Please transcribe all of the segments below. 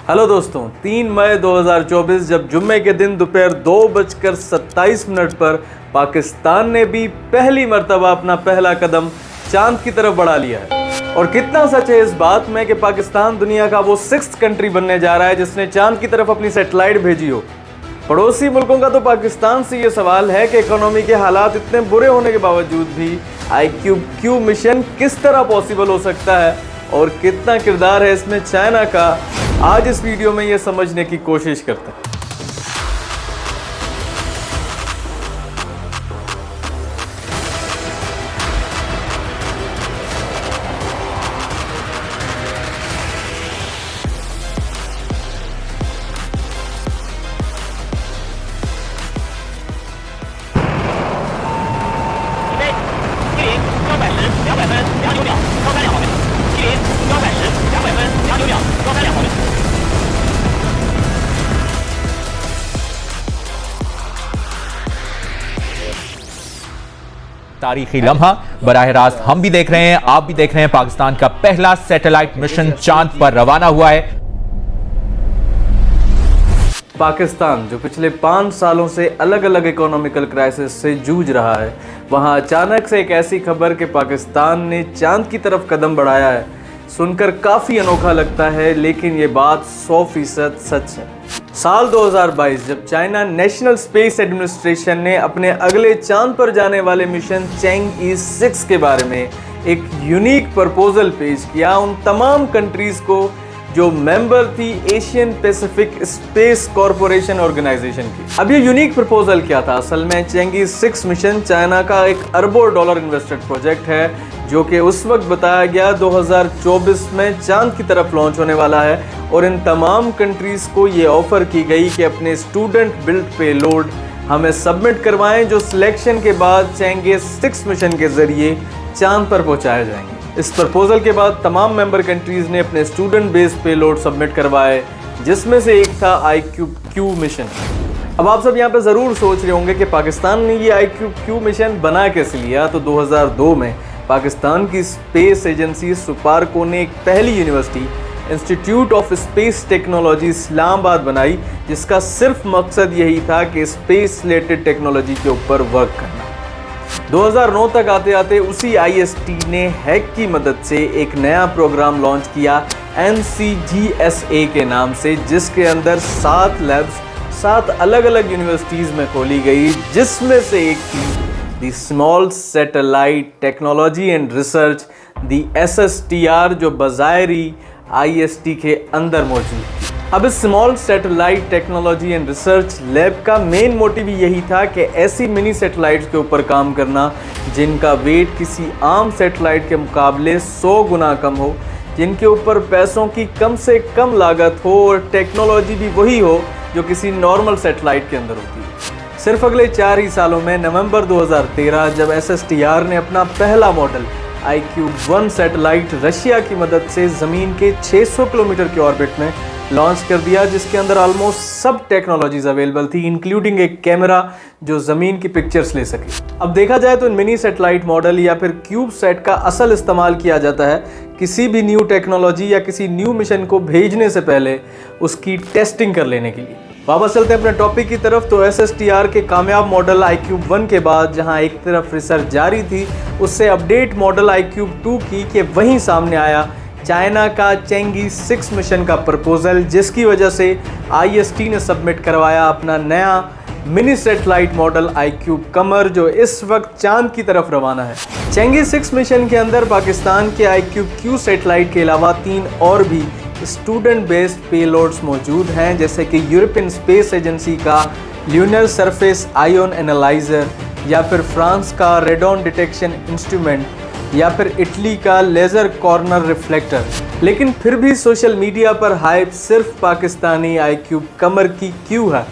Hello दोस्तों, 3 मई 2024 जब जुम्मे के दिन दोपहर 2:27 पर पाकिस्तान ने भी पहली मर्तबा अपना पहला कदम चांद की तरफ बढ़ा लिया है। और कितना सच है इस बात में कि पाकिस्तान दुनिया का वो 6th कंट्री बनने जा रहा है जिसने चांद की तरफ अपनी सैटेलाइट भेजी हो। पड़ोसी मुल्कों का तो पाकिस्तान से ये सवाल है कि इकोनॉमी के हालात इतने बुरे होने के बावजूद भी IQ-Q मिशन किस तरह पॉसिबल हो सकता है और कितना किरदार है इसमें चाइना का। आज इस वीडियो में ये समझने की कोशिश करते हैं। तारीखी लम्हा बराह रास्त हम भी देख रहे हैं, आप भी देख रहे हैं। पाकिस्तान का पहला सैटेलाइट मिशन चांद पर रवाना हुआ है। पाकिस्तान जो पिछले 5 सालों से अलग अलग इकोनॉमिकल क्राइसिस से जूझ रहा है, वहां अचानक से एक ऐसी खबर कि पाकिस्तान ने चांद की तरफ कदम बढ़ाया है, सुनकर काफ़ी अनोखा लगता है, लेकिन ये बात 100% सच है। साल 2022 जब चाइना नेशनल स्पेस एडमिनिस्ट्रेशन ने अपने अगले चांद पर जाने वाले मिशन चैंगई 6 के बारे में एक यूनिक प्रपोजल पेश किया उन तमाम कंट्रीज को जो मेंबर थी Asian Pacific space corporation organization की। अब ये यूनिक प्रपोजल क्या था? असल में चैंगई 6 मिशन चाइना का एक अरबों डॉलर इन्वेस्टेड प्रोजेक्ट है जो कि उस वक्त बताया गया 2024 में चांद की तरफ लॉन्च होने वाला है। और इन तमाम कंट्रीज को ये ऑफर की गई कि अपने स्टूडेंट बिल्ड पेलोड हमें सबमिट करवाएं जो सिलेक्शन के बाद चैंगई 6 मिशन के जरिए चांद पर पहुंचाए जाएंगे। इस प्रपोजल के बाद तमाम मेंबर कंट्रीज ने अपने स्टूडेंट बेस्ड पेलोड सबमिट करवाए, जिसमें से एक था IQ-Q मिशन। अब आप सब यहाँ पे ज़रूर सोच रहे होंगे कि पाकिस्तान ने ये IQ-Q मिशन बना कैसे लिया। तो 2002 में पाकिस्तान की स्पेस एजेंसी सुपारको ने एक पहली university institute of space technology Islamabad बनाई, जिसका सिर्फ मकसद यही था कि स्पेस रिलेटेड टेक्नोलॉजी के ऊपर वर्क करना। 2009 तक आते आते उसी IST ने हैक की मदद से एक नया प्रोग्राम लॉन्च किया NCGSA के नाम से, जिसके अंदर 7 लैब्स 7 अलग अलग यूनिवर्सिटीज़ में खोली गई, जिसमें से एक थी the small satellite technology and research the SSTR, जो बज़ाहिरी IST के अंदर मौजूद थी। अब इस small satellite technology and research lab का मेन मोटिव यही था कि ऐसी मिनी सैटेलाइट्स के ऊपर काम करना जिनका वेट किसी आम सैटेलाइट के मुकाबले 100 गुना कम हो, जिनके ऊपर पैसों की कम से कम लागत हो और टेक्नोलॉजी भी वही हो जो किसी नॉर्मल सैटेलाइट के अंदर होती है। सिर्फ अगले 4 ही सालों में नवंबर 2013 जब SSTR ने अपना पहला मॉडल IQ-1 सैटेलाइट रशिया की मदद से ज़मीन के 600 किलोमीटर के ऑर्बिट में लॉन्च कर दिया, जिसके अंदर ऑलमोस्ट सब टेक्नोलॉजीज अवेलेबल थी, इंक्लूडिंग एक कैमरा जो ज़मीन की पिक्चर्स ले सके। अब देखा जाए तो इन मिनी सैटेलाइट मॉडल या फिर क्यूब सेट का असल इस्तेमाल किया जाता है किसी भी न्यू टेक्नोलॉजी या किसी न्यू मिशन को भेजने से पहले उसकी टेस्टिंग कर लेने के लिए। वापस चलते हैं अपने टॉपिक की तरफ। तो SSTR के कामयाब मॉडल IQ-1 के बाद जहां एक तरफ रिसर्च जारी थी, उससे अपडेट मॉडल IQ-2 की कि वहीं सामने आया चाइना का चैंगई 6 मिशन का प्रपोजल, जिसकी वजह से IST ने सबमिट करवाया अपना नया मिनी सैटेलाइट मॉडल IQ-Qamar, जो इस वक्त चांद की तरफ रवाना है। चैंगई 6 मिशन के अंदर पाकिस्तान के IQ-Q सैटेलाइट के अलावा 3 और भी स्टूडेंट बेस्ड पेलोड्स मौजूद हैं, जैसे कि यूरोपियन स्पेस एजेंसी का ल्यूनर सरफेस आयोन एनालाइजर, या फिर फ्रांस का रेडॉन डिटेक्शन इंस्ट्रूमेंट, या फिर इटली का लेज़र कॉर्नर रिफ्लेक्टर। लेकिन फिर भी सोशल मीडिया पर हाइप सिर्फ पाकिस्तानी IQ-Qamar की क्यों है?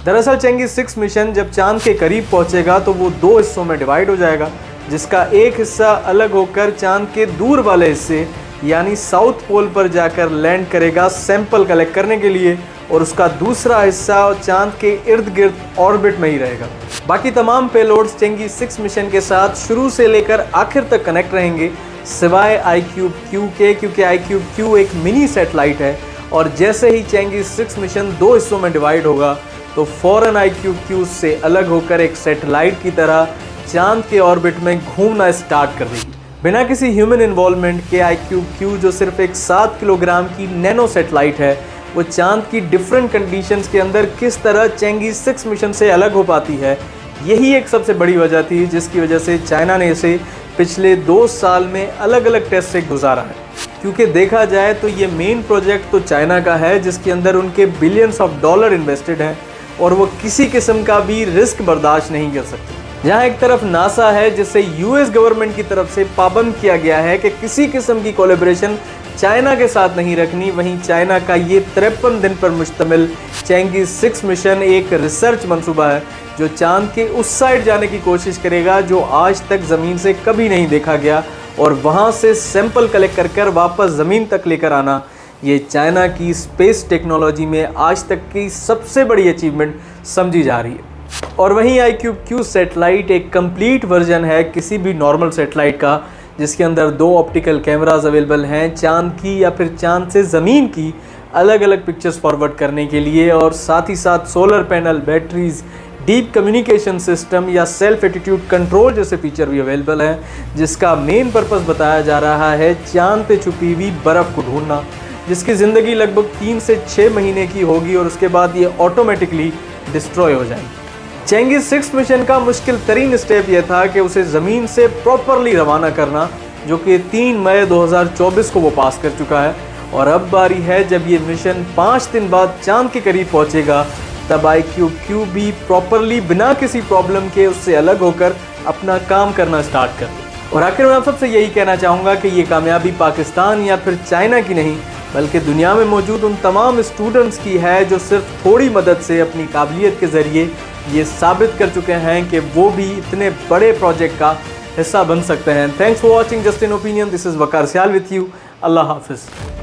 दरअसल चैंगई 6 मिशन जब चांद के करीब पहुंचेगा तो वो 2 हिस्सों में डिवाइड हो जाएगा, जिसका एक हिस्सा अलग होकर चांद के दूर वाले हिस्से यानी साउथ पोल पर जाकर लैंड करेगा सैंपल कलेक्ट करने के लिए, और उसका दूसरा हिस्सा चांद के इर्द गिर्द ऑर्बिट में ही रहेगा। बाकी तमाम पेलोड्स चैंगई 6 मिशन के साथ शुरू से लेकर आखिर तक कनेक्ट रहेंगे, सिवाय IQ-Q के, क्योंकि IQ-Q एक मिनी सैटेलाइट है और जैसे ही चेंगिस 6 मिशन 2 हिस्सों में डिवाइड होगा तो फौरन IQQ से अलग होकर एक सैटेलाइट की तरह चांद के ऑर्बिट में घूमना स्टार्ट कर देगी। बिना किसी ह्यूमन इन्वॉल्वमेंट के IQQ जो सिर्फ एक 7 किलोग्राम की नैनो सैटेलाइट है, वो चांद की डिफरेंट कंडीशंस के अंदर किस तरह चेंगिस 6 मिशन से अलग हो पाती है, यही एक सबसे बड़ी वजह थी जिसकी वजह से चाइना ने इसे पिछले 2 साल में अलग अलग टेस्ट से गुजारा है। क्योंकि देखा जाए तो ये मेन प्रोजेक्ट तो चाइना का है जिसके अंदर उनके बिलियंस ऑफ डॉलर इन्वेस्टेड हैं और वो किसी किस्म का भी रिस्क बर्दाश्त नहीं कर सकते। जहाँ एक तरफ नासा है जिसे US गवर्नमेंट की तरफ से पाबंद किया गया है कि किसी किस्म की कोलैबोरेशन चाइना के साथ नहीं रखनी, वहीं चाइना का ये 53 दिन पर मुश्तमिल चेंगिस 6 मिशन एक रिसर्च मंसूबा है जो चांद के उस साइड जाने की कोशिश करेगा जो आज तक ज़मीन से कभी नहीं देखा गया और वहाँ से सैंपल कलेक्ट कर वापस ज़मीन तक लेकर आना। ये चाइना की स्पेस टेक्नोलॉजी में आज तक की सबसे बड़ी अचीवमेंट समझी जा रही है। और वहीं IQQ सैटेलाइट एक कंप्लीट वर्जन है किसी भी नॉर्मल सैटेलाइट का, जिसके अंदर 2 ऑप्टिकल कैमरास अवेलेबल हैं चांद की या फिर चांद से ज़मीन की अलग अलग पिक्चर्स फॉरवर्ड करने के लिए, और साथ ही साथ solar panel, batteries, deep communication system या सेल्फ एटीट्यूड कंट्रोल जैसे फीचर भी अवेलेबल हैं, जिसका मेन पर्पस बताया जा रहा है चांद पे छुपी हुई बर्फ़ को ढूंढना, जिसकी ज़िंदगी लगभग 3 से 6 महीने की होगी और उसके बाद ये ऑटोमेटिकली डिस्ट्रॉय हो जाएगी। चेंगिस 6 मिशन का मुश्किल तरीन स्टेप यह था कि उसे ज़मीन से प्रॉपरली रवाना करना, जो कि 3 मई 2024 को वो पास कर चुका है। और अब बारी है जब ये मिशन 5 दिन बाद चांद के करीब पहुंचेगा, तब IQQ भी प्रॉपरली बिना किसी प्रॉब्लम के उससे अलग होकर अपना काम करना स्टार्ट कर दे। और आखिर मैं आप सबसे यही कहना चाहूँगा कि ये कामयाबी पाकिस्तान या फिर चाइना की नहीं, बल्कि दुनिया में मौजूद उन तमाम स्टूडेंट्स की है जो सिर्फ थोड़ी मदद से अपनी काबिलियत के ज़रिए ये साबित कर चुके हैं कि वो भी इतने बड़े प्रोजेक्ट का हिस्सा बन सकते हैं। Thanks for watching just in opinion. This is Waqar Sial with you. Allah हाफिज़।